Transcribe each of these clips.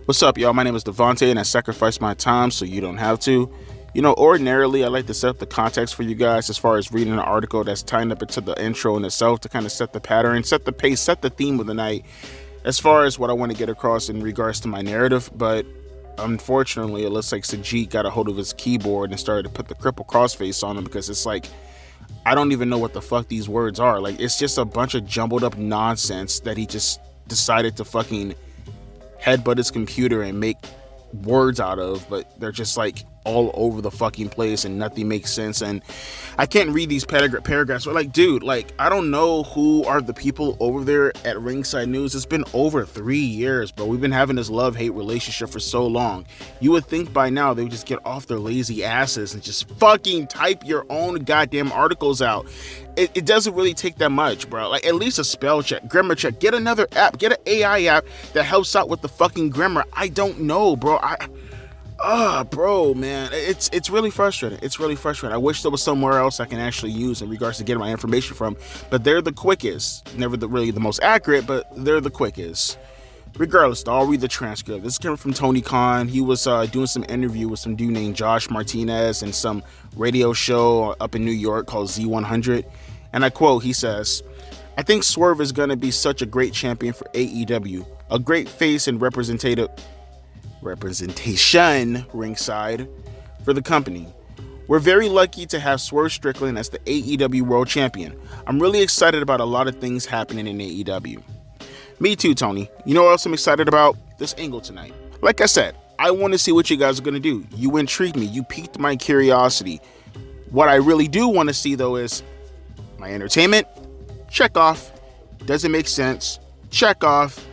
What's up, y'all? My name is Devontae, and I sacrifice my time so you don't have to. Ordinarily, I like to set up the context for you guys as far as reading an article that's tying up into the intro in itself to kind of set the pattern, set the pace, set the theme of the night as far as what I want to get across in regards to my narrative. But unfortunately, it looks like Sigh got a hold of his keyboard and started to put the cripple crossface on him, because it's like, I don't even know what the fuck these words are. Like, it's just a bunch of jumbled up nonsense that he just decided to fucking headbutt his computer and make words out of, but they're just like all over the fucking place and nothing makes sense. And I can't read these paragraphs. But like, dude, like, I don't know who are the people over there at Ringside News. It's been over 3 years, bro. We've been having this love-hate relationship for so long. You would think by now they would just get off their lazy asses and just fucking type your own goddamn articles out. It doesn't really take that much, bro. Like, at least a spell check, grammar check. Get another app. Get an AI app that helps out with the fucking grammar. I don't know, bro. Bro, man. It's really frustrating. It's really frustrating. I wish there was somewhere else I can actually use in regards to getting my information from. But they're the quickest. Never really the most accurate, but they're the quickest. Regardless, I'll read the transcript. This is coming from Tony Khan. He was doing some interview with some dude named Josh Martinez and some radio show up in New York called Z100. And I quote, he says, "I think Swerve is going to be such a great champion for AEW, a great face and representation ringside for the company. We're very lucky to have Swerve Strickland as the AEW World Champion. I'm really excited about a lot of things happening in AEW." Me too, Tony. You know what else I'm excited about? This angle tonight. Like I said, I want to see what you guys are going to do. You intrigued me. You piqued my curiosity. What I really do want to see, though, is my entertainment. Check off. Does it make sense? Check off.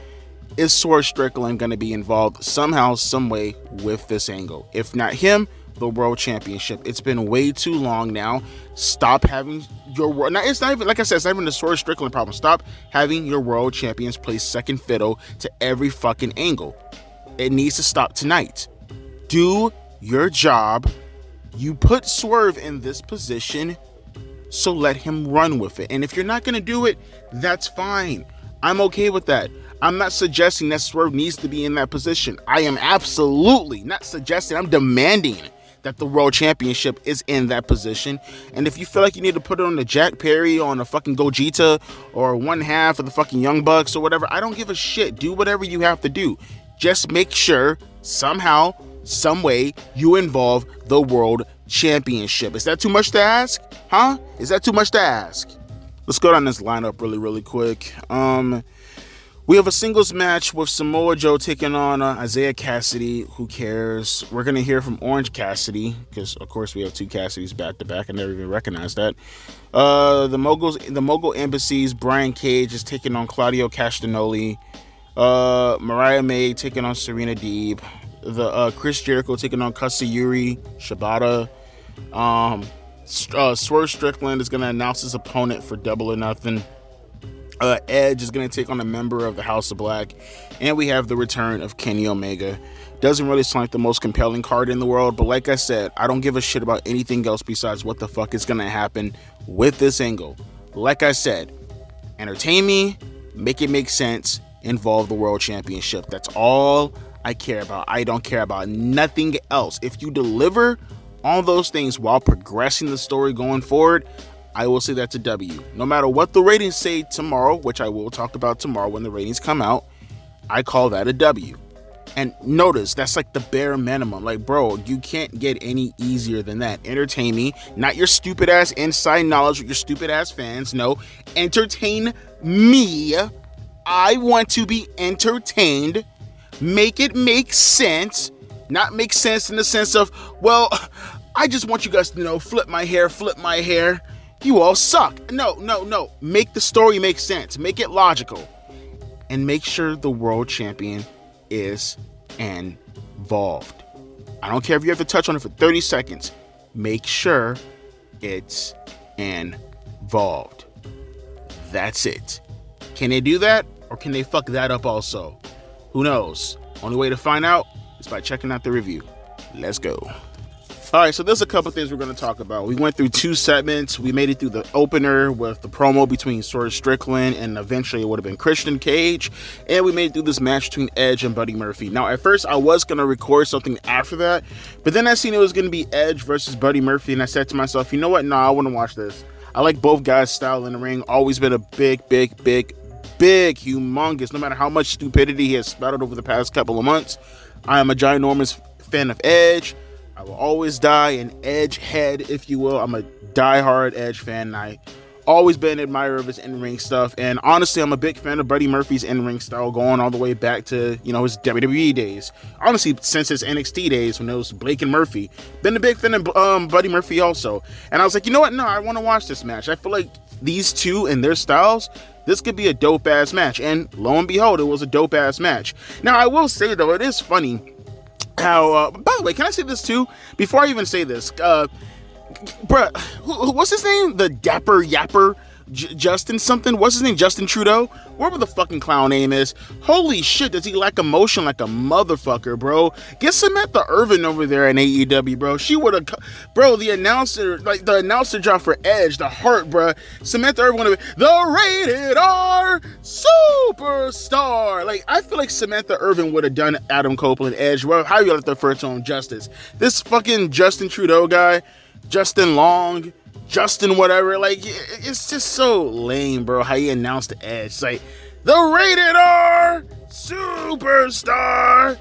Is Swerve Strickland going to be involved somehow, some way with this angle? If not him, the World Championship. It's been way too long now. Stop having your world. Now, it's not even, like I said, it's not even the Swerve Strickland problem. Stop having your world champions play second fiddle to every fucking angle. It needs to stop tonight. Do your job. You put Swerve in this position, so let him run with it. And if you're not going to do it, that's fine. I'm okay with that. I'm not suggesting that Swerve needs to be in that position. I am absolutely not suggesting. I'm demanding that the World Championship is in that position. And if you feel like you need to put it on the Jack Perry, on a fucking Gogeta, or one half of the fucking Young Bucks or whatever, I don't give a shit. Do whatever you have to do. Just make sure somehow, some way, you involve the World Championship. Is that too much to ask? Huh? Is that too much to ask? Let's go down this lineup really quick. We have a singles match with Samoa Joe taking on Isaiah Cassidy. Who cares? We're going to hear from Orange Cassidy, because, of course, we have two Cassidys back-to-back. I never even recognized that. The Mogul Embassy's Brian Cage is taking on Claudio Castagnoli. Mariah May taking on Serena Deeb. The Chris Jericho taking on Katsuyori Shibata. Swerve Strickland is going to announce his opponent for Double or Nothing. Edge is going to take on a member of the House of Black. And we have the return of Kenny Omega. Doesn't really sound like the most compelling card in the world, but like I said, I don't give a shit about anything else besides what the fuck is going to happen with this angle. Like I said, entertain me, make it make sense, involve the World Championship. That's all I care about. I don't care about nothing else. If you deliver all those things while progressing the story going forward, I will say that's a W. No matter what the ratings say tomorrow, which I will talk about tomorrow when the ratings come out, I call that a W. And notice, that's like the bare minimum. Like, bro, you can't get any easier than that. Entertain me, not your stupid ass inside knowledge with your stupid ass fans. No, entertain me. I want to be entertained. Make it make sense. Not make sense in the sense of, well, I just want you guys to know, flip my hair. You all suck. No. Make the story make sense. Make it logical. And make sure the world champion is involved. I don't care if you have to touch on it for 30 seconds. Make sure it's involved. That's it. Can they do that? Or can they fuck that up also? Who knows? Only way to find out is by checking out the review. Let's go. All right, so there's a couple things we're going to talk about. We went through 2 segments. We made it through the opener with the promo between Swerve Strickland and eventually it would have been Christian Cage. And we made it through this match between Edge and Buddy Murphy. Now, at first, I was going to record something after that, but then I seen it was going to be Edge versus Buddy Murphy, and I said to myself, you know what? No, I want to watch this. I like both guys' style in the ring. Always been a big, humongous, no matter how much stupidity he has spouted over the past couple of months. I am a ginormous fan of Edge. I will always die an Edge head, if you will. I'm a diehard Edge fan, and I always been an admirer of his in-ring stuff. And honestly, I'm a big fan of Buddy Murphy's in-ring style, going all the way back to, you know, his WWE days. Honestly, since his NXT days when it was Blake and Murphy. Been a big fan of Buddy Murphy also. And I was like, you know what? No, I want to watch this match. I feel like these two and their styles, this could be a dope-ass match. And lo and behold, it was a dope-ass match. Now, I will say, though, it is funny how, by the way, can I say this too? Before I even say this, bruh, what's his name? The Dapper Yapper? Justin something? What's his name? Justin Trudeau? Whatever the fucking clown name is. Holy shit, does he lack emotion like a motherfucker, bro? Get Samantha Irvin over there in AEW, bro. She would have, bro, the announcer job for Edge, the heart, bro. Samantha Irvin would have been the rated R superstar. Like, I feel like Samantha Irvin would have done Adam Copeland, Edge, how you like to refer to him, Justice. This fucking Justin Trudeau guy, Justin Long, Justin whatever, like, it's just so lame, bro, how he announced the Edge. It's like, the rated R superstar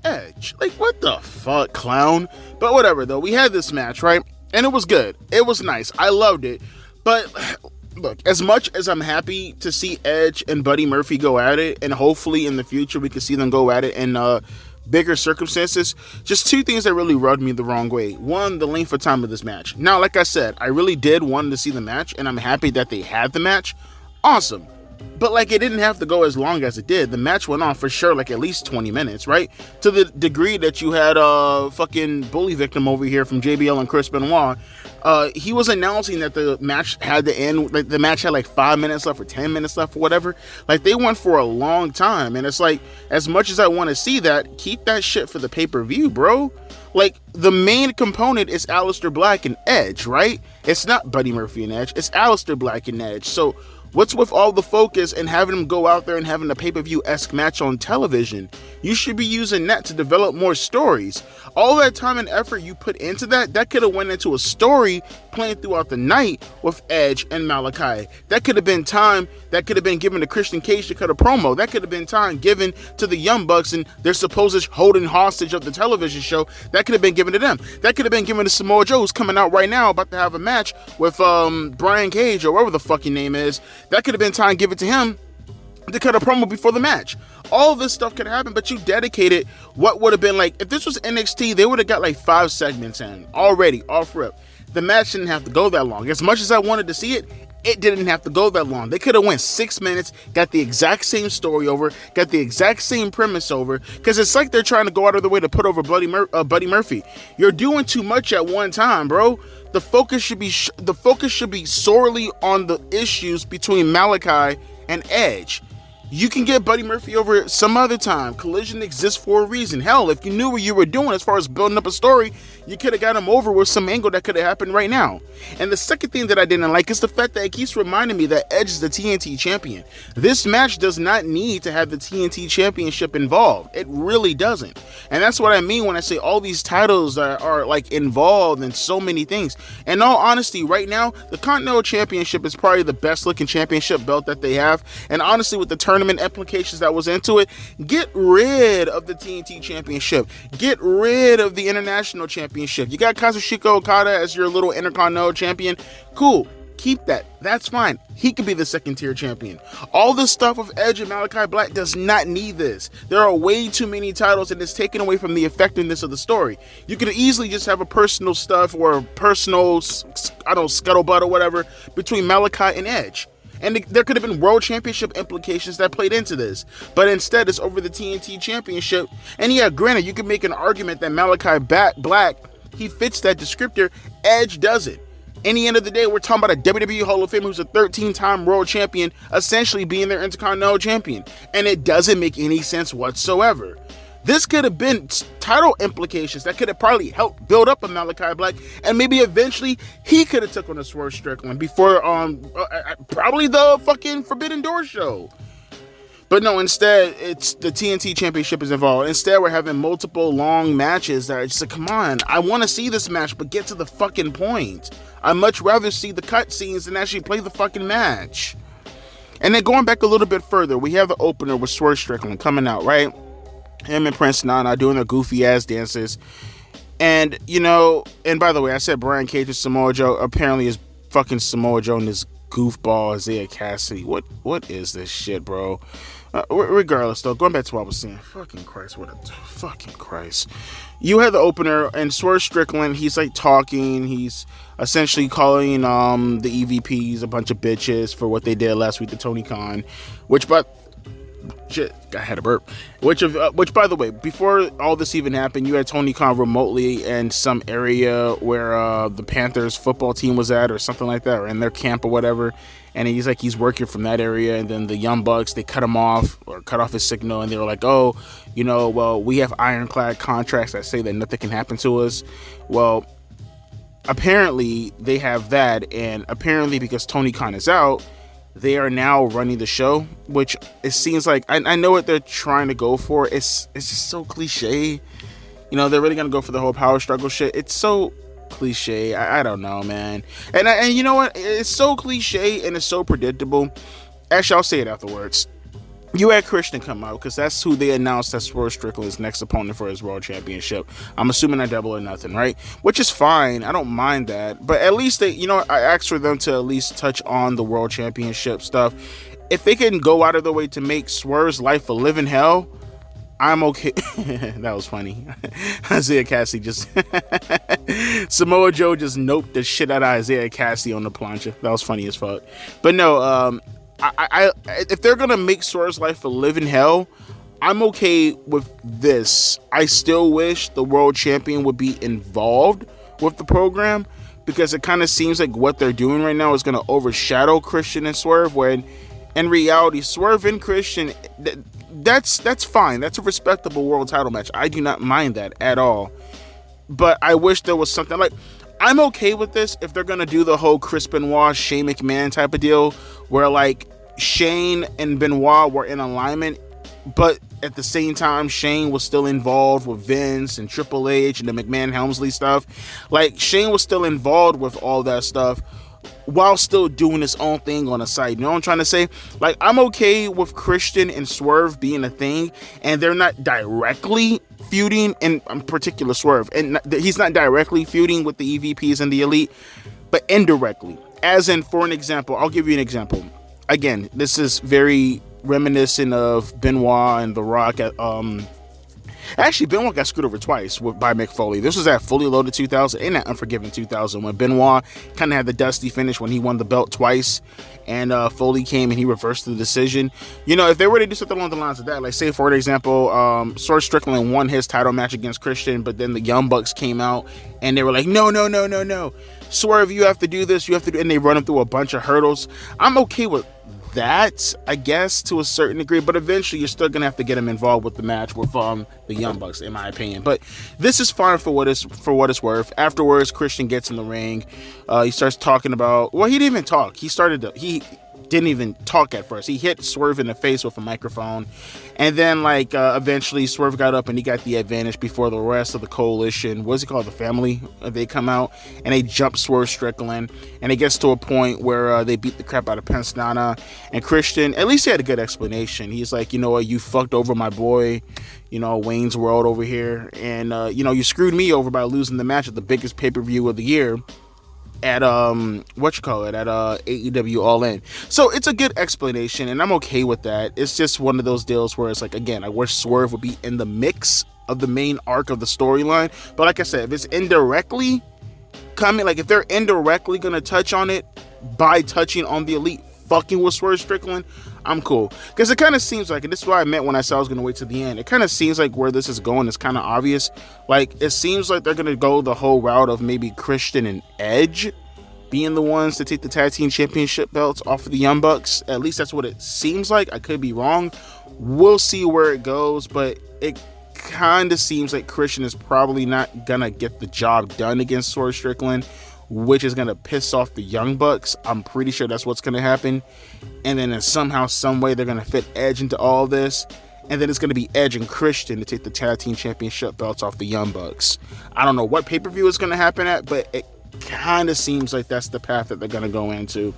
Edge. Like, what the fuck, clown? But whatever, though, we had this match, right? And it was good. It was nice. I loved it. But look, as much as I'm happy to see Edge and Buddy Murphy go at it, and hopefully in the future we can see them go at it in bigger circumstances, just 2 things that really rubbed me the wrong way. One, the length of time of this match. Now, like I said, I really did want to see the match, and I'm happy that they had the match. Awesome. But, like, it didn't have to go as long as it did. The match went on for sure, like, at least 20 minutes, right? To the degree that you had a fucking bully victim over here from JBL and Chris Benoit. He was announcing that the match had to end, like, the match had, like, 5 minutes left or 10 minutes left or whatever. Like, they went for a long time. And it's like, as much as I want to see that, keep that shit for the pay-per-view, bro. Like, the main component is Aleister Black and Edge, right? It's not Buddy Murphy and Edge. It's Aleister Black and Edge. So, what's with all the focus and having them go out there and having a pay-per-view-esque match on television? You should be using that to develop more stories. All that time and effort you put into that could have went into a story playing throughout the night with Edge and Malachi. That could have been time that could have been given to Christian Cage to cut a promo. That could have been time given to the Young Bucks and their supposed holding hostage of the television show. That could have been given to them. That could have been given to Samoa Joe, who's coming out right now, about to have a match with Brian Cage or whatever the fucking name is. That could have been time given to him to cut a promo before the match. All this stuff could happen, but you dedicated what would have been like, if this was NXT, they would have got like 5 segments in already, off rip. The match didn't have to go that long. As much as I wanted to see it, it didn't have to go that long. They could have went 6 minutes, got the exact same story over, got the exact same premise over, because it's like they're trying to go out of their way to put over Buddy Murphy. You're doing too much at one time, bro. The focus should be sorely on the issues between Malachi and Edge. You can get Buddy Murphy over some other time. Collision exists for a reason. Hell, if you knew what you were doing as far as building up a story, you could have got him over with some angle that could have happened right now. And the second thing that I didn't like is the fact that it keeps reminding me that Edge is the TNT champion. This match does not need to have the TNT championship involved. It really doesn't. And that's what I mean when I say all these titles are like involved in so many things. In all honesty, right now, the Continental Championship is probably the best looking championship belt that they have. And honestly, with the tournament implications that was into it, get rid of the TNT championship, get rid of the international championship. You got Kazuchika Okada as your little intercontinental champion, cool, keep that, that's fine. He could be the second tier champion. All this stuff with Edge and Malachi Black does not need this. There are way too many titles and it's taken away from the effectiveness of the story. You could easily just have a personal stuff or a personal, scuttlebutt or whatever between Malachi and Edge. And there could have been world championship implications that played into this. But instead, it's over the TNT championship. And yeah, granted, you could make an argument that Malachi Black, he fits that descriptor. Edge doesn't. In the end of the day, we're talking about a WWE Hall of Famer who's a 13-time world champion, essentially being their Intercontinental champion. And it doesn't make any sense whatsoever. This could have been title implications that could have probably helped build up a Malachi Black, and maybe eventually he could have took on a Swerve Strickland before probably the fucking Forbidden Door show. But no, instead, it's the TNT Championship is involved. Instead, we're having multiple long matches that are just like, come on, I want to see this match, but get to the fucking point. I'd much rather see the cutscenes than actually play the fucking match. And then going back a little bit further, we have the opener with Swerve Strickland coming out, right? Him and Prince Nana doing their goofy ass dances. And, you know, and by the way, I said Brian Cage and Samoa Joe. Apparently, it's fucking Samoa Joe and this goofball Isaiah Cassidy. What is this shit, bro? Regardless, though, going back to what I was saying, fucking Christ, fucking Christ. You had the opener, and Swerve Strickland, he's like talking, he's essentially calling the EVPs a bunch of bitches for what they did last week to Tony Khan, which, but shit, I had a burp. Which, by the way, before all this even happened, you had Tony Khan remotely in some area where the Panthers football team was at, or something like that, or in their camp or whatever. And he's working from that area. And then the Young Bucks, they cut him off, or cut off his signal, and they were like, oh, you know, well, we have ironclad contracts that say that nothing can happen to us. Well, apparently they have that, and apparently because Tony Khan is out, they are now running the show, which it seems like, I know what they're trying to go for. It's just so cliche. You know, they're really going to go for the whole power struggle shit. It's so cliche. I don't know, man. And you know what? It's so cliche and it's so predictable. Actually, I'll say it afterwards. You had Christian come out, because that's who they announced as Swerve Strickland's next opponent for his World Championship. I'm assuming a Double or Nothing, right? Which is fine. I don't mind that. But at least I asked for them to at least touch on the World Championship stuff. If they can go out of their way to make Swerve's life a living hell, I'm okay. That was funny. Isaiah Cassidy just Samoa Joe just noped the shit out of Isaiah Cassidy on the plancha. That was funny as fuck. But no, I if they're gonna make Swerve's life a living hell, I'm okay with this. I still wish the world champion would be involved with the program, because it kind of seems like what they're doing right now is gonna overshadow Christian and Swerve, when in reality, Swerve and Christian, that's fine. That's a respectable world title match. I do not mind that at all. But I wish there was something like, I'm okay with this if they're gonna do the whole Chris Benoit, Shane McMahon type of deal, where like Shane and Benoit were in alignment, but at the same time Shane was still involved with Vince and Triple H and the McMahon Helmsley stuff. Like, Shane was still involved with all that stuff while still doing his own thing on the side. You know what I'm trying to say? Like, I'm okay with Christian and Swerve being a thing, and they're not directly feuding, in particular Swerve, and he's not directly feuding with the EVPs and the Elite, but indirectly. As in, for an example, I'll give you an example. Again, this is very reminiscent of Benoit and The Rock at actually, Benoit got screwed over twice by Mick Foley. This was at Fully Loaded 2000 and at Unforgiven 2000, when Benoit kind of had the dusty finish when he won the belt twice, and Foley came and he reversed the decision. You know, if they were to do something along the lines of that, like say for example, Swerve Strickland won his title match against Christian, but then the Young Bucks came out and they were like, no, Swerve, you have to do this, and they run him through a bunch of hurdles. I'm okay with that, I guess, to a certain degree, but eventually you're still gonna have to get him involved with the match with the Young Bucks, in my opinion. But this is fine for what it's worth. Afterwards, Christian gets in the ring. He starts talking about, well, he didn't even talk. He didn't even talk at first. He hit Swerve in the face with a microphone, and then eventually Swerve got up and he got the advantage before the rest of the coalition, what's it called, the family, they come out and they jump Swerve Strickland, and it gets to a point where they beat the crap out of Prince Nana, and Christian, at least he had a good explanation. He's like, you know what, you fucked over my boy, you know, Wayne's World over here, and you screwed me over by losing the match at the biggest pay-per-view of the year at AEW All In. So it's a good explanation, and I'm okay with that. It's just one of those deals where it's like, again, I wish Swerve would be in the mix of the main arc of the storyline. But like I said, if it's indirectly coming, like if they're indirectly gonna touch on it by touching on the Elite fucking with Swerve Strickland, I'm cool. Because it kind of seems like, and this is what I meant when I said I was going to wait to the end, it kind of seems like where this is going is kind of obvious. Like, it seems like they're going to go the whole route of maybe Christian and Edge being the ones to take the tag team championship belts off of the Young Bucks. At least that's what it seems like. I could be wrong. We'll see where it goes, but it kind of seems like Christian is probably not gonna get the job done against Swerve Strickland, which is gonna piss off the Young Bucks. I'm pretty sure that's what's gonna happen. And then somehow, some way, they're gonna fit Edge into all this. And then it's going to be Edge and Christian to take the tag team championship belts off the Young Bucks. I don't know what pay-per-view it's going to happen at, but it kind of seems like that's the path that they're going to go into.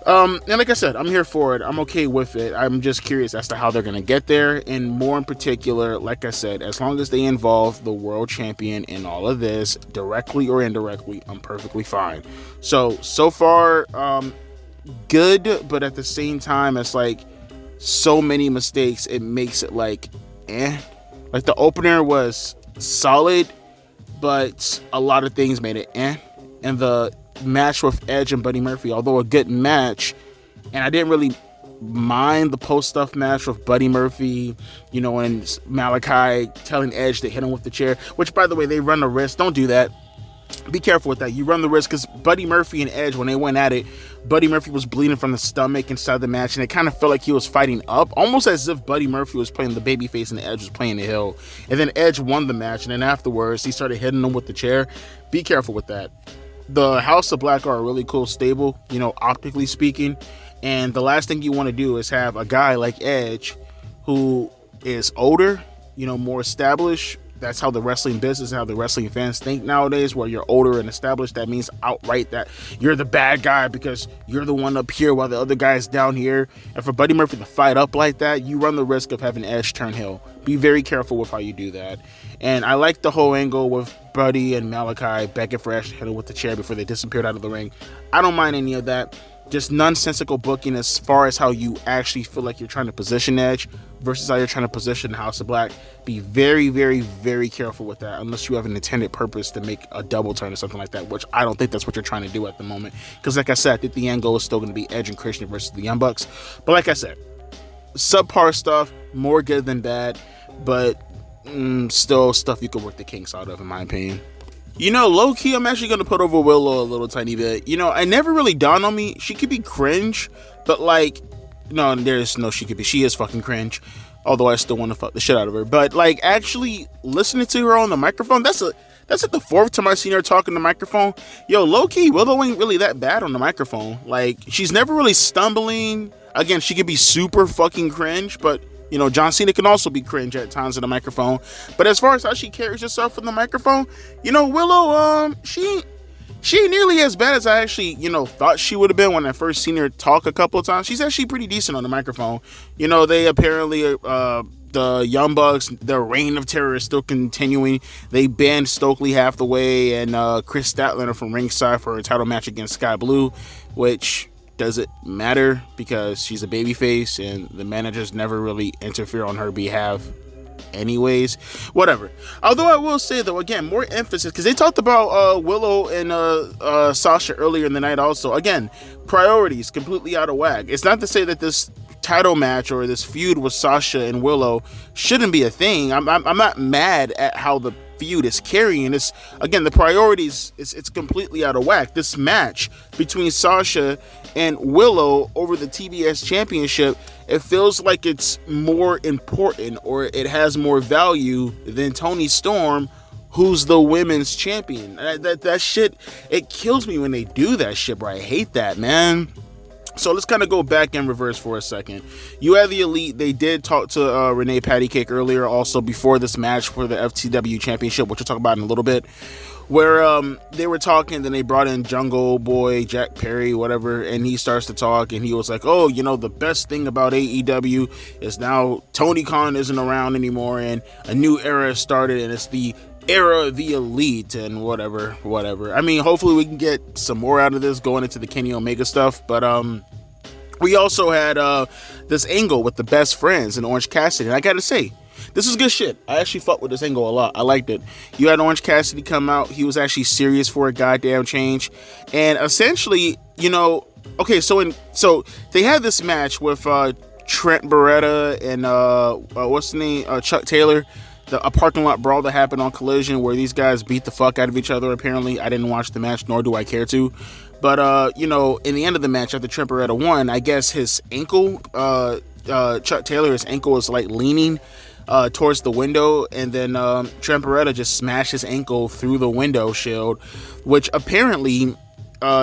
And like I said, I'm here for it. I'm okay with it. I'm just curious as to how they're going to get there. And more in particular, like I said, as long as they involve the world champion in all of this, directly or indirectly, I'm perfectly fine. So far, good, but at the same time, it's like, so many mistakes, it makes it like like the opener was solid, but a lot of things made it and the match with Edge and Buddy Murphy, although a good match, and I didn't really mind the post stuff match with Buddy Murphy, you know, and Malachi telling Edge to hit him with the chair, which, by the way, they run the risk. Don't do that. Be careful with that. You run the risk, because Buddy Murphy and Edge, when they went at it, Buddy Murphy was bleeding from the stomach inside the match, and it kind of felt like he was fighting up, almost as if Buddy Murphy was playing the babyface and Edge was playing the heel. And then Edge won the match, and then afterwards he started hitting him with the chair. Be careful with that. The House of Black are a really cool stable, you know, optically speaking, and the last thing you want to do is have a guy like Edge, who is older, you know, more established. That's how the wrestling business, how the wrestling fans think nowadays, where you're older and established. That means outright that you're the bad guy because you're the one up here while the other guy is down here. And for Buddy Murphy to fight up like that, you run the risk of having Edge turn heel. Be very careful with how you do that. And I like the whole angle with Buddy and Malachi begging for Edge to hit him with the chair before they disappeared out of the ring. I don't mind any of that. Just nonsensical booking as far as how you actually feel like you're trying to position Edge versus how you're trying to position House of Black. Be very, very, very careful with that, unless you have an intended purpose to make a double turn or something like that, which I don't think that's what you're trying to do at the moment. Because like I said, I think the end goal is still going to be Edge and Christian versus the Young Bucks. But like I said, subpar stuff, more good than bad, but still stuff you could work the kinks out of, in my opinion. You know, low-key, I'm actually going to put over Willow a little tiny bit. You know, it never really dawned on me. She could be cringe, but, like, no, there's no she could be. She is fucking cringe, although I still want to fuck the shit out of her. But, like, actually listening to her on the microphone, that's like the fourth time I've seen her talking the microphone. Yo, low-key, Willow ain't really that bad on the microphone. Like, she's never really stumbling. Again, she could be super fucking cringe, but... You know, John Cena can also be cringe at times on the microphone. But as far as how she carries herself on the microphone, you know, Willow, she ain't nearly as bad as I actually, you know, thought she would have been when I first seen her talk a couple of times. She's actually pretty decent on the microphone. You know, they apparently, the Young Bucks, their reign of terror is still continuing. They banned Stokely half the way, and Chris Statlander from ringside for a title match against Sky Blue, which... doesn't matter because she's a babyface and the managers never really interfere on her behalf anyways. Whatever. Although I will say, though, again, more emphasis, because they talked about Willow and Sasha earlier in the night also. Again, priorities completely out of whack. It's not to say that this title match or this feud with Sasha and Willow shouldn't be a thing. I'm not mad at how the feud is carrying. It's, again, the priorities, it's completely out of whack. This match between Sasha and Willow over the TBS championship, it feels like it's more important, or it has more value than Toni Storm, who's the women's champion. That shit, it kills me when they do that shit, bro. I hate that, man. So let's kind of go back in reverse for a second. You had the Elite. They did talk to Renee Pattycake earlier, also before this match for the FTW Championship, which we'll talk about in a little bit, where they were talking, then they brought in Jungle Boy, Jack Perry, whatever, and he starts to talk, and he was like, oh, you know, the best thing about AEW is now Tony Khan isn't around anymore, and a new era has started, and it's the era of the Elite, and whatever. I mean, hopefully we can get some more out of this going into the Kenny Omega stuff, but we also had this angle with the best friends and Orange Cassidy, and I gotta say, this is good shit. I actually fucked with this angle a lot. I liked it. You had Orange Cassidy come out. He was actually serious for a goddamn change, and essentially, you know, okay, so they had this match with Trent Beretta and what's the name, Chuck Taylor. A parking lot brawl that happened on Collision where these guys beat the fuck out of each other, apparently. I didn't watch the match, nor do I care to. But, you know, in the end of the match, after Trent Beretta won, I guess his ankle, Chuck Taylor, his ankle was, like, leaning towards the window, and then Trent Beretta just smashed his ankle through the window shield, which apparently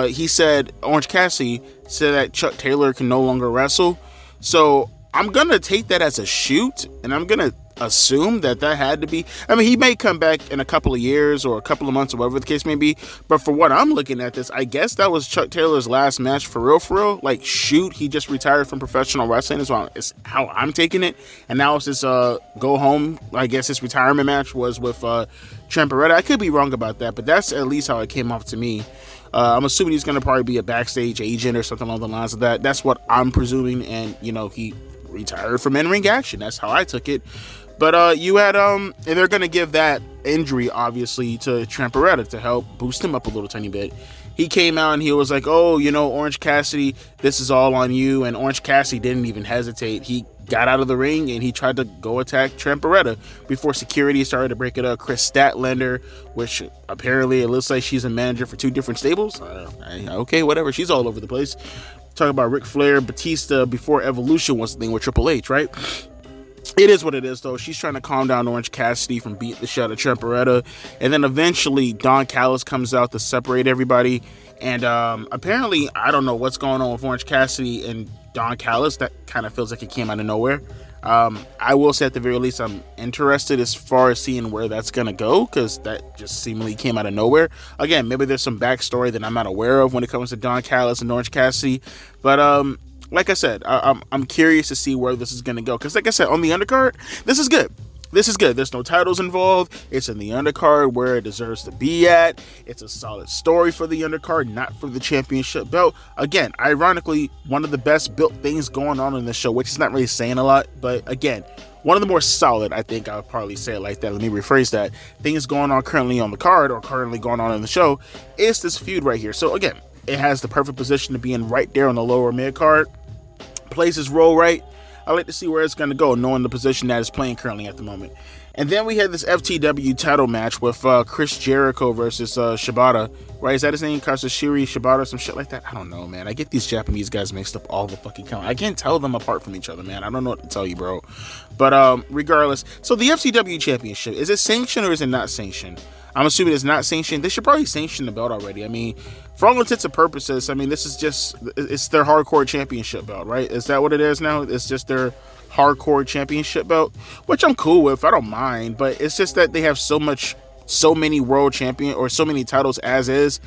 he said, Orange Cassidy said that Chuck Taylor can no longer wrestle. So I'm going to take that as a shoot, and I'm going to assume that had to be, I mean, he may come back in a couple of years or a couple of months or whatever the case may be, but for what I'm looking at this, I guess that was Chuck Taylor's last match for real. Like, shoot, he just retired from professional wrestling is how I'm taking it, and now it's this go home, I guess his retirement match was with Trent Beretta. I could be wrong about that, but that's at least how it came off to me. I'm assuming he's going to probably be a backstage agent or something along the lines of that. That's what I'm presuming, and he retired from in-ring action. That's how I took it. But you had and they're gonna give that injury obviously to Trent Beretta to help boost him up a little tiny bit. He came out and he was like, "Oh, Orange Cassidy, this is all on you." And Orange Cassidy didn't even hesitate. He got out of the ring and he tried to go attack Trent Beretta before security started to break it up. Chris Statlander, which apparently it looks like she's a manager for two different stables. Okay, whatever. She's all over the place. Talking about Ric Flair, Batista before Evolution was the thing with Triple H, right? It is what it is, though. She's trying to calm down Orange Cassidy from beating the shit out of Trent Beretta. And then eventually Don Callis comes out to separate everybody. And apparently, I don't know what's going on with Orange Cassidy and Don Callis. That kind of feels like it came out of nowhere. I will say at the very least, I'm interested as far as seeing where that's going to go, because that just seemingly came out of nowhere. Again, maybe there's some backstory that I'm not aware of when it comes to Don Callis and Orange Cassidy. But like I said, I'm curious to see where this is going to go. Because like I said, on the undercard, this is good. This is good. There's no titles involved. It's in the undercard where it deserves to be at. It's a solid story for the undercard, not for the championship belt. Again, ironically, one of the best built things going on in the show, which is not really saying a lot. But again, one of the more solid, I think I would probably say it like that. Let me rephrase that. Things going on currently on the card or currently going on in the show is this feud right here. So again, it has the perfect position to be in right there on the lower mid card. Plays his role right. I like to see where it's going to go, knowing the position that is playing currently at the moment. And then we had this FTW title match with Chris Jericho versus Shibata. Right? Is that his name? Kazushiri Shibata, some shit like that? I don't know, man. I get these Japanese guys mixed up all the fucking time. I can't tell them apart from each other, man. I don't know what to tell you, bro. But regardless, so the FTW championship, is it sanctioned or is it not sanctioned? I'm assuming it's not sanctioned. They should probably sanction the belt already. I mean, for all intents and purposes, I mean, this is just, it's their hardcore championship belt, right? Is that what it is now? It's just their hardcore championship belt, which I'm cool with. I don't mind, but it's just that they have so many world champion or so many titles as is.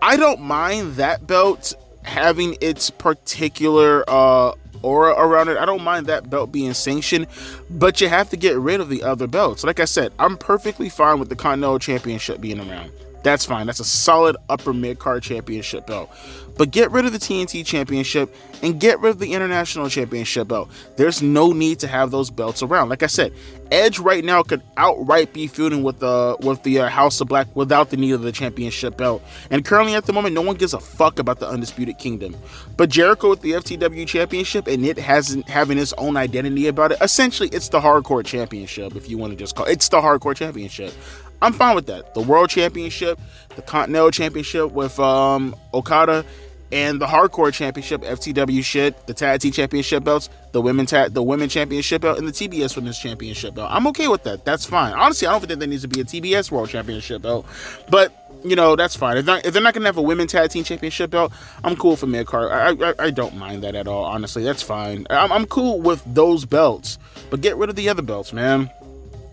I don't mind that belt having its particular aura around it. I don't mind that belt being sanctioned, but you have to get rid of the other belts. Like I said, I'm perfectly fine with the Continental Championship being around. That's fine. That's a solid upper mid-card championship belt. But get rid of the TNT Championship and get rid of the International Championship belt. There's no need to have those belts around. Like I said, Edge right now could outright be feuding with the House of Black without the need of the championship belt. And currently at the moment, no one gives a fuck about the Undisputed Kingdom. But Jericho with the FTW Championship and it having its own identity about it, essentially it's the Hardcore Championship, if you want to just call it. It's the Hardcore Championship. I'm fine with that. The World Championship, the Continental Championship with Okada, and the Hardcore Championship, FTW shit, the Tag Team Championship belts, the Women Championship belt, and the TBS Women's Championship belt. I'm okay with that. That's fine. Honestly, I don't think there needs to be a TBS World Championship belt, but that's fine. If they're not gonna have a Women's Tag Team Championship belt, I'm cool for mid-card. I don't mind that at all. Honestly, that's fine. I'm cool with those belts, but get rid of the other belts, man.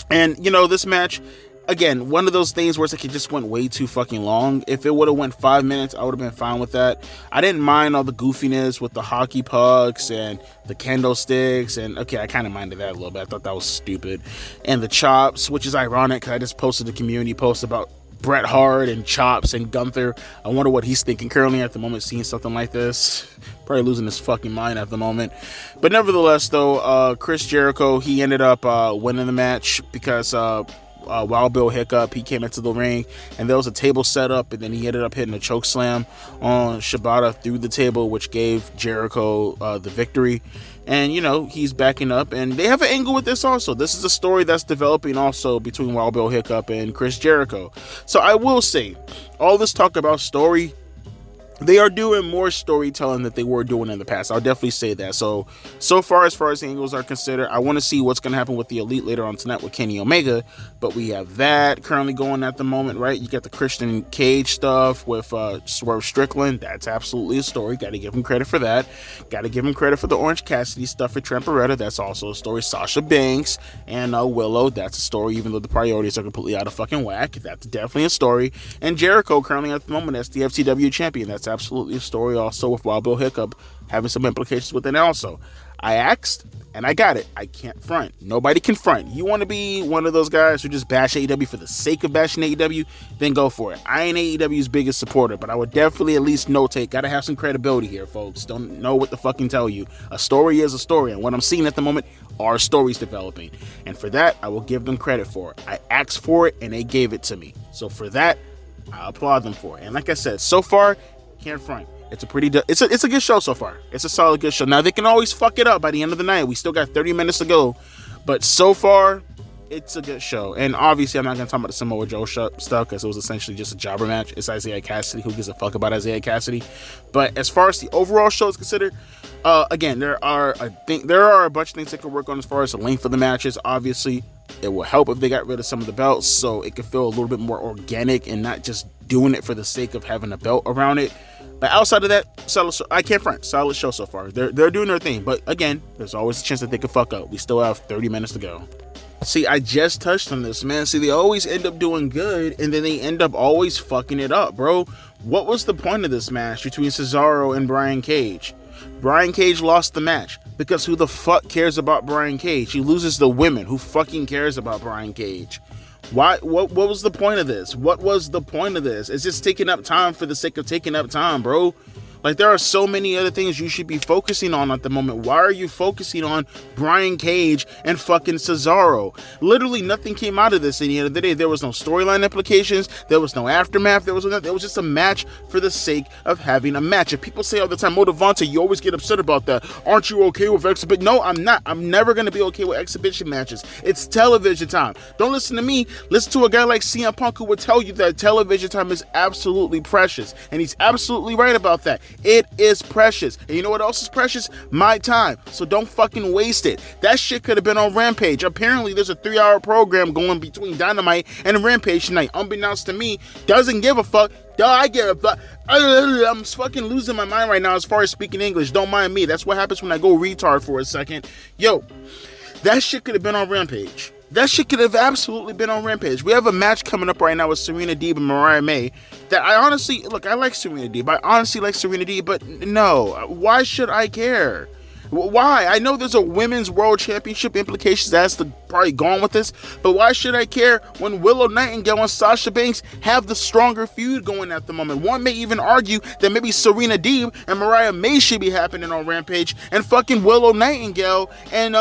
And this match, again, one of those things where it's like it just went way too fucking long. If it would have went 5 minutes, I would have been fine with that. I didn't mind all the goofiness with the hockey pucks and the kendo sticks. And okay, I kind of minded that a little bit. I thought that was stupid. And the chops, which is ironic because I just posted a community post about Bret Hart and chops and Gunther. I wonder what he's thinking currently at the moment, seeing something like this. Probably losing his fucking mind at the moment. But nevertheless, though, Chris Jericho, he ended up winning the match because Wild Bill Hiccup, he came into the ring and there was a table set up, and then he ended up hitting a choke slam on Shibata through the table, which gave Jericho the victory. And he's backing up, and they have an angle with this also. This is a story that's developing also between Wild Bill Hiccup and Chris Jericho. So I will say, all this talk about story, they are doing more storytelling than they were doing in the past. I'll definitely say that. So far as the angles are considered, I want to see what's going to happen with the Elite later on tonight with Kenny Omega. But we have that currently going at the moment, right? You got the Christian Cage stuff with Swerve Strickland. That's absolutely a story. Got to give him credit for that. Got to give him credit for the Orange Cassidy stuff for Trent Beretta. That's also a story. Sasha Banks and Willow. That's a story, even though the priorities are completely out of fucking whack. That's definitely a story. And Jericho currently at the moment as the FTW champion. That's absolutely a story also with Wild Bill Hiccup having some implications with it also. I asked and I got it. I can't front. Nobody can front. You want to be one of those guys who just bash AEW for the sake of bashing AEW, then go for it. I ain't AEW's biggest supporter, but I would definitely at least notate. Gotta have some credibility here, folks. Don't know what to fucking tell you. A story is a story, and what I'm seeing at the moment are stories developing. And for that, I will give them credit for it. I asked for it and they gave it to me. So for that, I applaud them for it. And like I said, so far, can't front. It's a good show so far. It's a solid good show. Now they can always fuck it up by the end of the night. We still got 30 minutes to go, but so far it's a good show. And obviously I'm not gonna talk about the Samoa Joe stuff because it was essentially just a jobber match. It's Isaiah Cassidy. Who gives a fuck about Isaiah Cassidy? But as far as the overall show is considered, again, there are a bunch of things they could work on as far as the length of the matches. Obviously, it will help if they got rid of some of the belts so it could feel a little bit more organic and not just doing it for the sake of having a belt around it. But outside of that, I can't front. Solid show so far. They're doing their thing. But again, there's always a chance that they could fuck up. We still have 30 minutes to go. See, I just touched on this, man. See, they always end up doing good, and then they end up always fucking it up, bro. What was the point of this match between Cesaro and Brian Cage? Brian Cage lost the match because who the fuck cares about Brian Cage? He loses the women. Who fucking cares about Brian Cage? Why? What was the point of this? What was the point of this? It's just taking up time for the sake of taking up time, bro. Like, there are so many other things you should be focusing on at the moment. Why are you focusing on Brian Cage and fucking Cesaro? Literally nothing came out of this at the end of the day. There was no storyline implications. There was no aftermath. There was nothing. It was just a match for the sake of having a match. And people say all the time, "Oh, Devontae, you always get upset about that. Aren't you okay with exhibition?" No, I'm not. I'm never going to be okay with exhibition matches. It's television time. Don't listen to me. Listen to a guy like CM Punk who would tell you that television time is absolutely precious. And he's absolutely right about that. It is precious. And you know what else is precious? My time. So don't fucking waste it. That shit could have been on Rampage. Apparently, there's a 3-hour program going between Dynamite and Rampage tonight. Unbeknownst to me, doesn't give a fuck. Duh, I give a fuck. I'm fucking losing my mind right now as far as speaking English. Don't mind me. That's what happens when I go retard for a second. Yo, that shit could have been on Rampage. That shit could have absolutely been on Rampage. We have a match coming up right now with Serena Deeb and Mariah May that I honestly, look, I like Serena Deeb. I honestly like Serena Deeb, but no. Why should I care? Why? I know there's a women's world championship implications that's probably gone with this, but why should I care when Willow Nightingale and Sasha Banks have the stronger feud going at the moment? One may even argue that maybe Serena Deeb and Mariah May should be happening on Rampage, and fucking Willow Nightingale and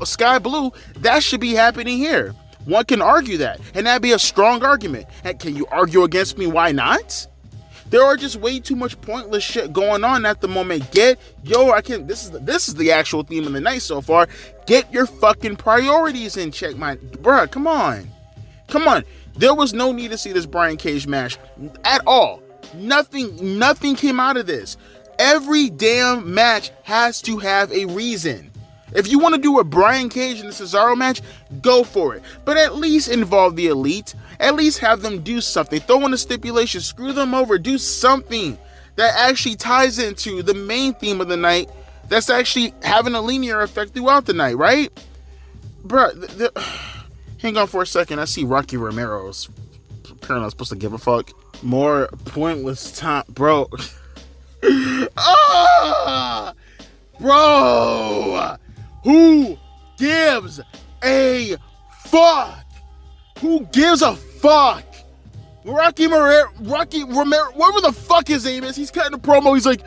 Sky Blue, that should be happening here. One can argue that, and that'd be a strong argument. And can you argue against me? Why not? There are just way too much pointless shit going on at the moment. This is the actual theme of the night so far. Get your fucking priorities in check, man. Bruh, come on. There was no need to see this Brian Cage match at all. Nothing came out of this. Every damn match has to have a reason. If you want to do a Brian Cage and a Cesaro match, go for it. But at least involve the Elite. At least have them do something. Throw in a stipulation. Screw them over. Do something that actually ties into the main theme of the night that's actually having a linear effect throughout the night, right? Bruh, hang on for a second. I see Rocky Romero's apparently not supposed to give a fuck. More pointless time. Bro. Bro! Who gives a fuck? Who gives a fuck? Rocky Romero, whatever the fuck his name is, he's cutting a promo. He's like,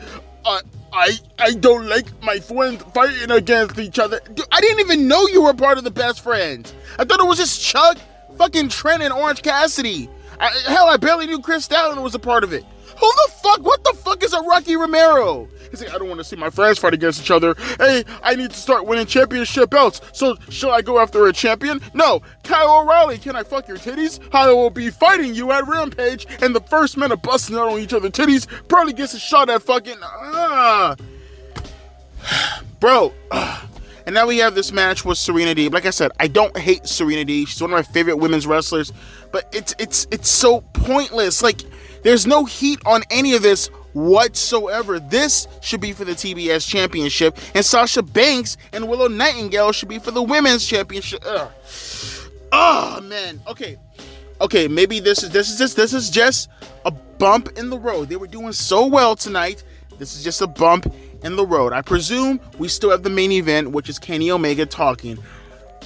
I don't like my friends fighting against each other. Dude, I didn't even know you were part of the Best Friends. I thought it was just Chuck, fucking Trent, and Orange Cassidy. I barely knew Chris Statlander was a part of it. Who the fuck? What the fuck is a Rocky Romero? He's like, I don't want to see my friends fight against each other. Hey, I need to start winning championship belts. So shall I go after a champion? No. Kyle O'Reilly, can I fuck your titties? I will be fighting you at Rampage, and the first men are busting out on each other's titties probably gets a shot at fucking bro. And now we have this match with Serena Deeb. Like I said, I don't hate Serena Deeb. She's one of my favorite women's wrestlers, but it's so pointless. Like, there's no heat on any of this whatsoever. This should be for the TBS Championship, and Sasha Banks and Willow Nightingale should be for the Women's Championship. Oh man. Okay. Maybe this is just a bump in the road. They were doing so well tonight. This is just a bump in the road. I presume we still have the main event, which is Kenny Omega talking.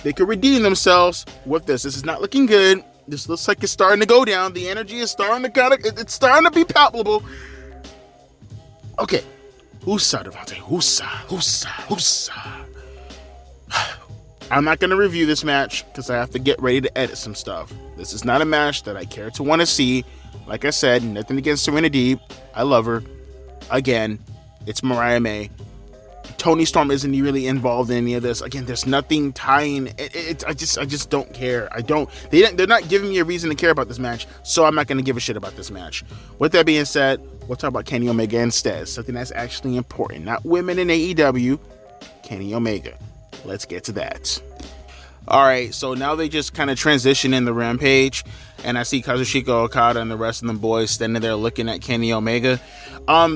They could redeem themselves with this. This is not looking good. This looks like it's starting to go down. The energy is starting to it's starting to be palpable. Okay. Husa, Devontae. Husa. I'm not going to review this match because I have to get ready to edit some stuff. This is not a match that I care to want to see. Like I said, nothing against Serena Deeb. I love her. Again, it's Mariah May. Tony Storm isn't really involved in any of this. Again, there's nothing tying. I just don't care. They're not giving me a reason to care about this match, so I'm not going to give a shit about this match. With that being said, we'll talk about Kenny Omega instead. Something that's actually important. Not women in AEW. Kenny Omega. Let's get to that. Alright, so now they just kind of transition in the Rampage, and I see Kazuchika Okada and the rest of them boys standing there looking at Kenny Omega.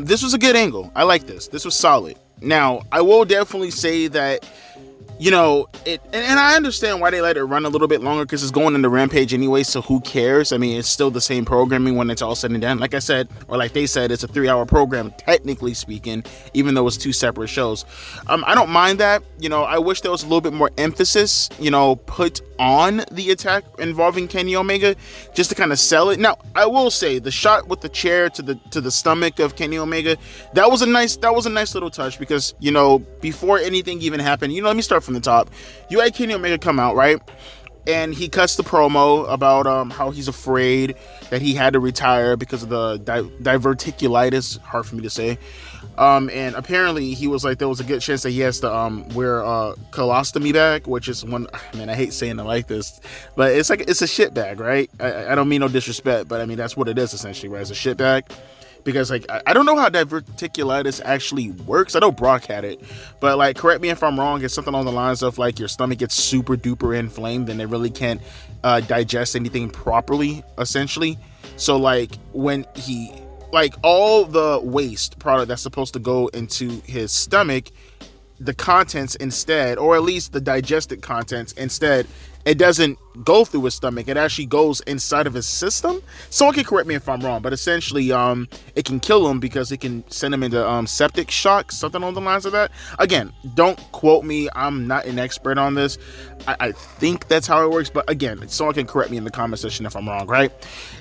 This was a good angle. I like this. This was solid. Now, I will definitely say that, you know, and I understand why they let it run a little bit longer, because it's going into Rampage anyway, so who cares? I mean, it's still the same programming when it's all said and done. Like I said, or like they said, it's a 3-hour program, technically speaking, even though it's 2 separate shows. I don't mind that. You know, I wish there was a little bit more emphasis, you know, put on the attack involving Kenny Omega, just to kind of sell it. Now, I will say the shot with the chair to the stomach of Kenny Omega, that was a nice little touch, because, you know, before anything even happened, you know, let me start from the top. You had Kenny Omega come out, right? And he cuts the promo about how he's afraid that he had to retire because of the diverticulitis, hard for me to say. And apparently he was like, there was a good chance that he has to wear a colostomy bag, which is one, man, I hate saying it like this, but it's like, it's a shit bag, right? I don't mean no disrespect, but I mean, that's what it is essentially, right? It's a shit bag. Because, like, I don't know how diverticulitis actually works. I know Brock had it. But, like, correct me if I'm wrong. It's something along the lines of, like, your stomach gets super duper inflamed and it really can't digest anything properly, essentially. So, like, when he, like, all the waste product that's supposed to go into his stomach, the contents instead, or at least the digested contents instead, it doesn't go through his stomach. It actually goes inside of his system. Someone can correct me if I'm wrong, but essentially, it can kill him because it can send him into septic shock, something along the lines of that. Again, don't quote me. I'm not an expert on this. I think that's how it works, but again, someone can correct me in the comment section if I'm wrong, right?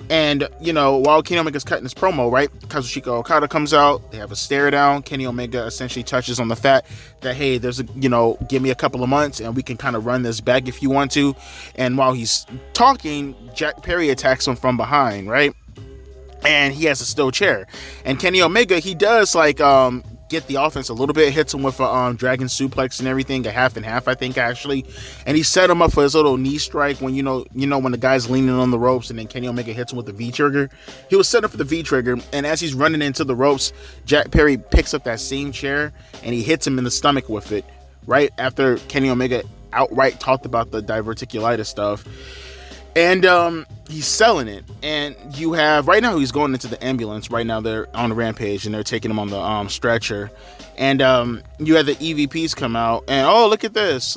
And, you know, while Kenny Omega's cutting his promo, right, Kazuchika Okada comes out. They have a stare down. Kenny Omega essentially touches on the fact that, hey, there's a, you know, give me a couple of months and we can kind of run this back if you want to. And while he's talking, Jack Perry attacks him from behind, right? And he has a steel chair. And Kenny Omega, he does like get the offense a little bit, hits him with a dragon suplex and everything, a half and half, I think, actually. And he set him up for his little knee strike when you know when the guy's leaning on the ropes, and then Kenny Omega hits him with the V trigger. He was set up for the V trigger, and as he's running into the ropes, Jack Perry picks up that same chair and he hits him in the stomach with it, right after Kenny Omega outright talked about the diverticulitis stuff. And he's selling it, and you have right now he's going into the ambulance. Right now they're on the Rampage and they're taking him on the stretcher, and you have the EVPs come out, and oh, look at this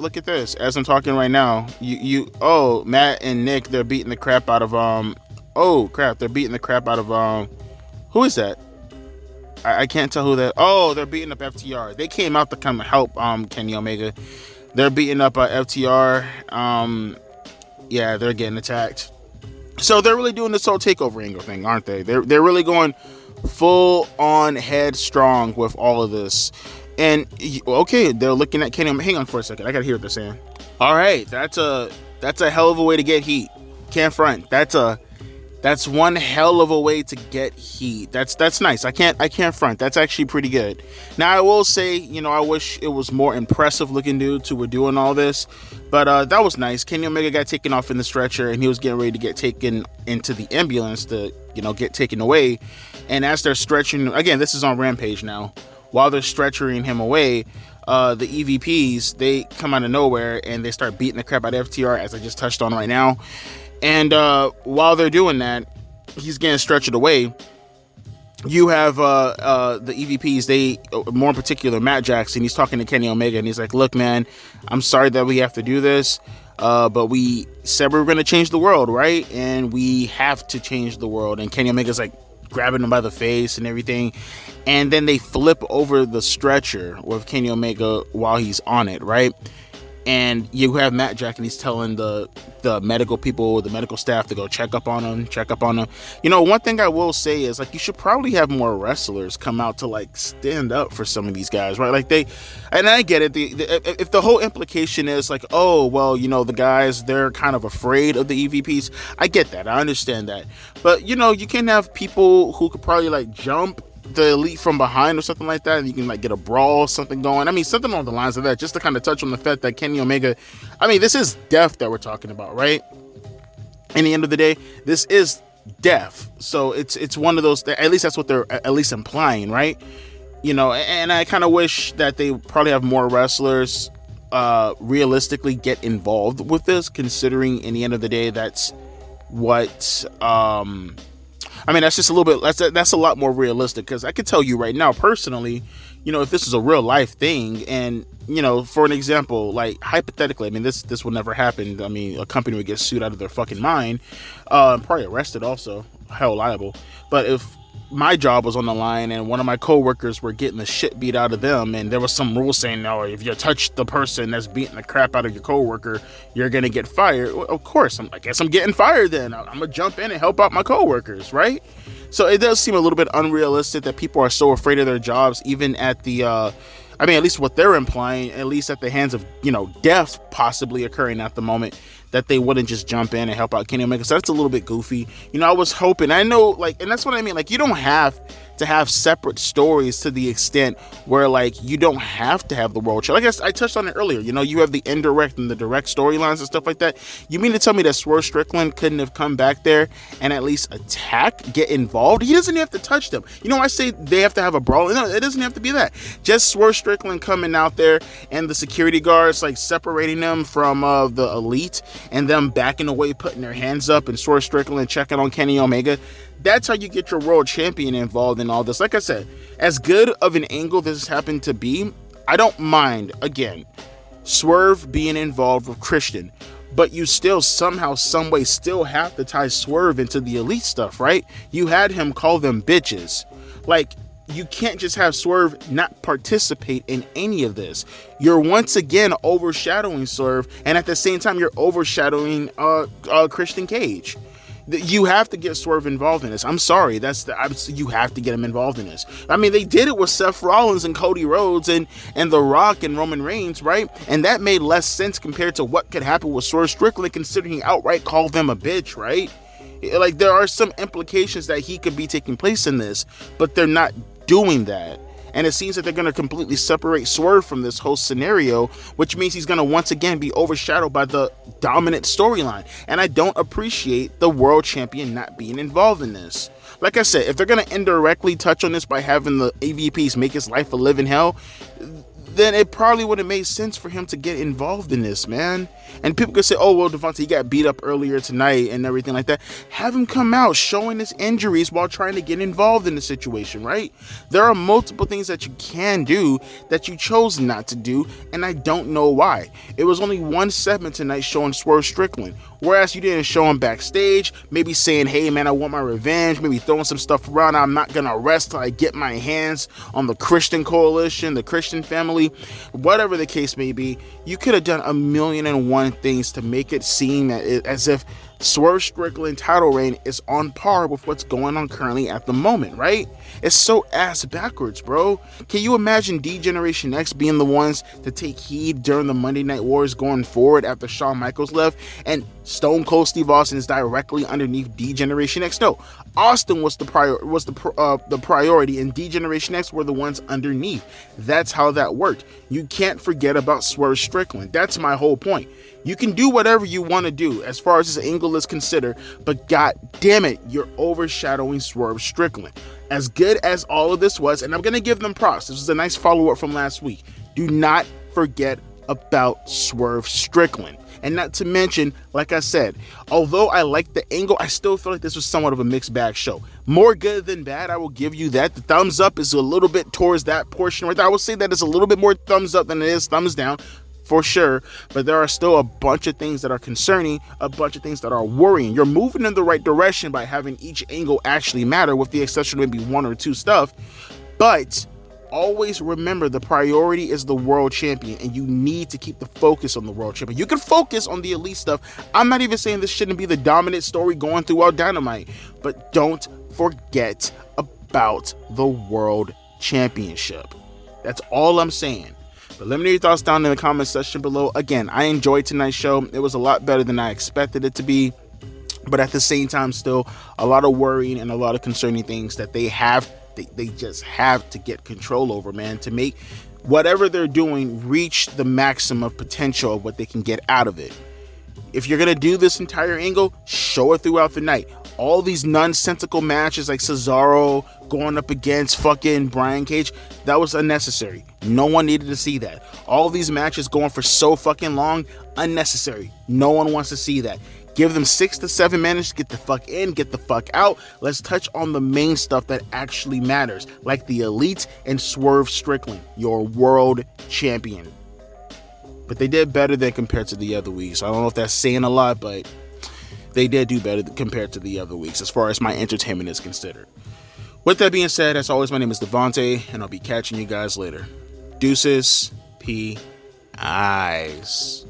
as I'm talking right now, Matt and Nick, they're beating the crap out of who is that? I can't tell who that. Oh, they're beating up FTR. They came out to come help Kenny Omega. They're beating up FTR. Yeah, they're getting attacked. So they're really doing this whole takeover angle thing, aren't they? They're really going full on headstrong with all of this. And okay, they're looking at Kenny. Hang on for a second. I gotta hear what they're saying. All right, that's a hell of a way to get heat. Can't front. That's That's one hell of a way to get heat. That's nice. I can't front. That's actually pretty good. Now I will say, you know, I wish it was more impressive looking dudes who were doing all this, but that was nice. Kenny Omega got taken off in the stretcher, and he was getting ready to get taken into the ambulance to, you know, get taken away. And as they're stretching, again, this is on Rampage now. While they're stretchering him away, the EVPs, they come out of nowhere and they start beating the crap out of FTR, as I just touched on right now. And while they're doing that, he's getting stretched away. You have the EVPs, they, more in particular, Matt Jackson, he's talking to Kenny Omega, and he's like, look, man, I'm sorry that we have to do this, but we said we were going to change the world, right? And we have to change the world. And Kenny Omega's like grabbing him by the face and everything. And then they flip over the stretcher with Kenny Omega while he's on it, right? And you have Matt Jack, and he's telling the medical people, the medical staff, to go check up on him. You know, one thing I will say is, like, you should probably have more wrestlers come out to, like, stand up for some of these guys, right? Like, and I get it. If the whole implication is, like, oh, well, you know, the guys, they're kind of afraid of the EVPs. I get that. I understand that. But, you know, you can have people who could probably, like, jump the Elite from behind or something like that, and you can like get a brawl, something going. I mean, something along the lines of that, just to kind of touch on the fact that Kenny Omega, I mean, this is death that we're talking about, right? In the end of the day, this is death. So it's one of those, at least that's what they're at least implying, right? You know, and I kind of wish that they probably have more wrestlers realistically get involved with this, considering in the end of the day, that's what I mean, that's just a little bit, that's a lot more realistic, because I could tell you right now, personally, you know, if this is a real life thing, and, you know, for an example, like, hypothetically, I mean, this will never happen. I mean, a company would get sued out of their fucking mind, probably arrested also, hell liable. But if my job was on the line and one of my coworkers were getting the shit beat out of them, and there was some rule saying, no, if you touch the person that's beating the crap out of your coworker, you're gonna get fired. Well, of course, I guess I'm getting fired then. I'm gonna jump in and help out my coworkers, right? So it does seem a little bit unrealistic that people are so afraid of their jobs, even at the I mean, at least what they're implying, at least at the hands of, you know, death possibly occurring at the moment, that they wouldn't just jump in and help out Kenny Omega. So that's a little bit goofy. You know, I was hoping, I know, like, and that's what I mean, like, you don't have to have separate stories to the extent where, like, you don't have to have the world champ. Like I touched on it earlier, you know, you have the indirect and the direct storylines and stuff like that. You mean to tell me that Swerve Strickland couldn't have come back there and at least attack, get involved? He doesn't have to touch them. You know, I say they have to have a brawl. No, it doesn't have to be that. Just Swerve Strickland coming out there and the security guards, like, separating them from the Elite, and them backing away, putting their hands up, and Swerve Strickland checking on Kenny Omega. That's how you get your world champion involved in all this. Like I said, as good of an angle this has happened to be, I don't mind, again, Swerve being involved with Christian, but you still somehow, some way, still have to tie Swerve into the Elite stuff, right? You had him call them bitches. Like, you can't just have Swerve not participate in any of this. You're once again overshadowing Swerve, and at the same time, you're overshadowing Christian Cage. You have to get Swerve involved in this. I'm sorry, you have to get him involved in this. I mean, they did it with Seth Rollins and Cody Rhodes and The Rock and Roman Reigns, right? And that made less sense compared to what could happen with Swerve Strickland, considering he outright called them a bitch, right? Like, there are some implications that he could be taking place in this, but they're not doing that. And it seems that they're going to completely separate Swerve from this whole scenario, which means he's going to once again be overshadowed by the dominant storyline. And I don't appreciate the world champion not being involved in this. Like I said, if they're going to indirectly touch on this by having the AVPs make his life a living hell, then it probably would have made sense for him to get involved in this, man. And people could say, oh, well, Devontae, he got beat up earlier tonight and everything like that. Have him come out showing his injuries while trying to get involved in the situation, right? There are multiple things that you can do that you chose not to do, and I don't know why. It was only one segment tonight showing Swerve Strickland, whereas you didn't show him backstage, maybe saying, hey, man, I want my revenge, maybe throwing some stuff around. I'm not going to rest till I get my hands on the Christian coalition, the Christian family. Whatever the case may be, you could have done 1,000,001 things to make it seem as if Swerve Strickland title reign is on par with what's going on currently at the moment, right? It's so ass backwards, bro. Can you imagine D-Generation X being the ones to take heed during the Monday Night Wars going forward after Shawn Michaels left, and Stone Cold Steve Austin is directly underneath D-Generation X? No, Austin was the priority, and D-Generation X were the ones underneath. That's how that worked. You can't forget about Swerve Strickland. That's my whole point. You can do whatever you want to do as far as this angle is considered, but god damn it, you're overshadowing Swerve Strickland. As good as all of this was, and I'm going to give them props. This was a nice follow-up from last week. Do not forget about Swerve Strickland. And not to mention, like I said, although I like the angle, I still feel like this was somewhat of a mixed bag show. More good than bad, I will give you that. The thumbs up is a little bit towards that portion right there. I will say that it's a little bit more thumbs up than it is thumbs down, for sure, but there are still a bunch of things that are concerning, a bunch of things that are worrying. You're moving in the right direction by having each angle actually matter, with the exception of maybe one or two stuff, but always remember the priority is the world champion, and you need to keep the focus on the world champion. You can focus on the elite stuff. I'm not even saying this shouldn't be the dominant story going throughout Dynamite, but don't forget about the world championship. That's all I'm saying. But let me know your thoughts down in the comment section below. Again, I enjoyed tonight's show. It was a lot better than I expected it to be. But at the same time, still a lot of worrying and a lot of concerning things that they just have to get control over, man, to make whatever they're doing reach the maximum potential of what they can get out of it. If you're going to do this entire angle, show it throughout the night. All these nonsensical matches like Cesaro going up against fucking Brian Cage, that was unnecessary. No one needed to see that. All these matches going for so fucking long, unnecessary. No one wants to see that. Give them 6 to 7 minutes to get the fuck in, get the fuck out. Let's touch on the main stuff that actually matters, like the Elite and Swerve Strickland, your world champion. But they did better than compared to the other weeks. I don't know if that's saying a lot, but they did do better compared to the other weeks as far as my entertainment is considered. With that being said, as always, my name is Devontae, and I'll be catching you guys later. Deuces, P. Eyes.